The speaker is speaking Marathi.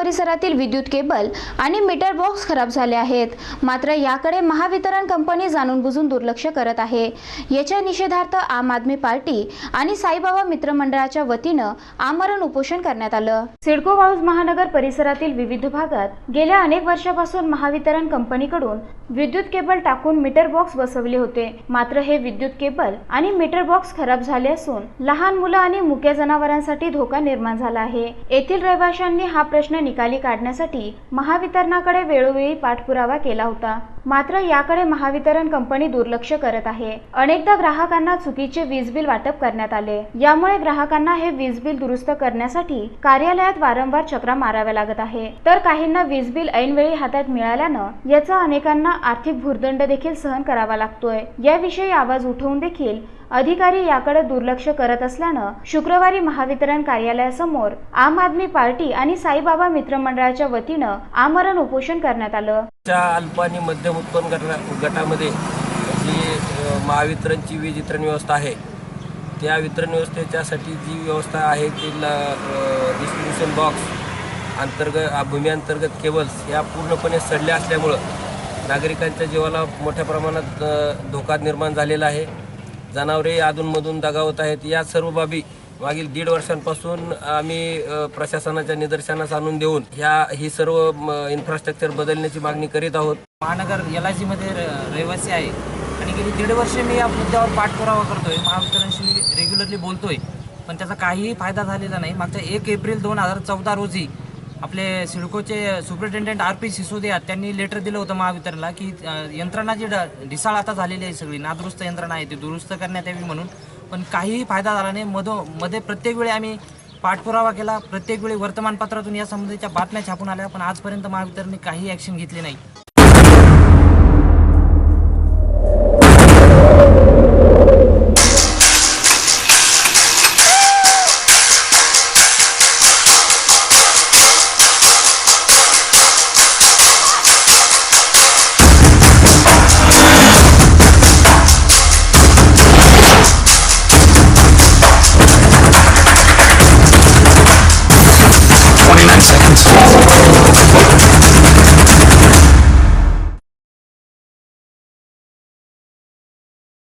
परिसरातील विद्युत केबल आणि मीटर बॉक्स खराब झाले आहेत। मात्र याकडे महावितरण कंपनी जाणून बुजून दुर्लक्ष करत आहे। याच्या निषेधार्थ आम आदमी पार्टी आणि साईबाबा मित्र मंडळाच्या वतीनं आमरण उपोषण करण्यात आलं। सिडको हाऊस महानगर परिसरातील विविध भागात गेल्या अनेक वर्षापासून महावितरण कंपनीकडून विद्युत केबल टाकून मीटर बॉक्स बसवले होते। मात्र हे विद्युत केबल आणि मीटर बॉक्स खराब झाले असून लहान मुलं आणि मुक्या जनावरांसाठी धोका निर्माण झाला आहे। येथील रहिवाशांनी हा प्रश्न निकाली काढण्यासाठी महावितरणाकडे वेळोवेळी पाठपुरावा केला होता। मात्र याकडे महावितरण कंपनी दुर्लक्ष करत आहे। अनेकदा ग्राहकांना चुकीचे वीज बिल वाटप करण्यात आले। यामुळे ग्राहकांना हे वीज बिल दुरुस्त करण्यासाठी कार्यालयात वारंवार चक्रा माराव्या लागत आहे। तर काहींना वीज बिल ऐनवेळी हातात मिळाल्यानं याचा अनेकांना आर्थिक भुर्दंड देखील सहन करावा लागतोय। याविषयी आवाज उठवून देखील अधिकारी याकडे दुर्लक्ष करत असल्यानं शुक्रवारी महावितरण कार्यालयासमोर आम आदमी पार्टी आणि साईबाबा मित्र मंडळाच्या वतीनं आमरण उपोषण करण्यात आलं। अल्प आणि मध्यम उत्पन्न गटामध्ये जी महावितरणची वीज वितरण व्यवस्था आहे, त्या वितरण व्यवस्थेच्यासाठी जी व्यवस्था आहे ती डिस्ट्रीब्युशन बॉक्स भूमी अंतर्गत केबल्स या पूर्णपणे सडल्या असल्यामुळं नागरिकांच्या जीवाला मोठ्या प्रमाणात धोका निर्माण झालेला आहे। जनावरे अधूनमधून दगावत आहेत। या सर्व बाबी मागील 1.5 वर्षांपासून आम्ही प्रशासनाच्या निदर्शनास आणून देऊन ही सर्व इन्फ्रास्ट्रक्चर बदलण्याची मागणी करीत आहोत। महानगर LIG मध्ये रहिवासी आहे आणि गेली 1.5 वर्ष मी या मुद्द्यावर पाठपुरावा करतोय, महावितरणशी रेग्युलरली बोलतोय, पण त्याचा काहीही फायदा झालेला नाही। मागच्या 1 एप्रिल 2014 रोजी आपले सिडकोचे सुपरिटेंडेंट RP सिसोदिया त्यांनी लेटर दिलं होतं महावितरणला की यंत्रणा जी ढिसाळ आता झालेली आहे, सगळी नादुरुस्त यंत्रणा आहे ती दुरुस्त करण्यात यावी म्हणून, पण काहीही फायदा झाला नाही। मध्ये प्रत्येक वेळी आम्ही पाठपुरावा केला, प्रत्येक वेळी वर्तमानपत्रातून या संबंधीच्या बातम्या छापून आल्या, पण आजपर्यंत महावितरणने काही ॲक्शन घेतली नाही।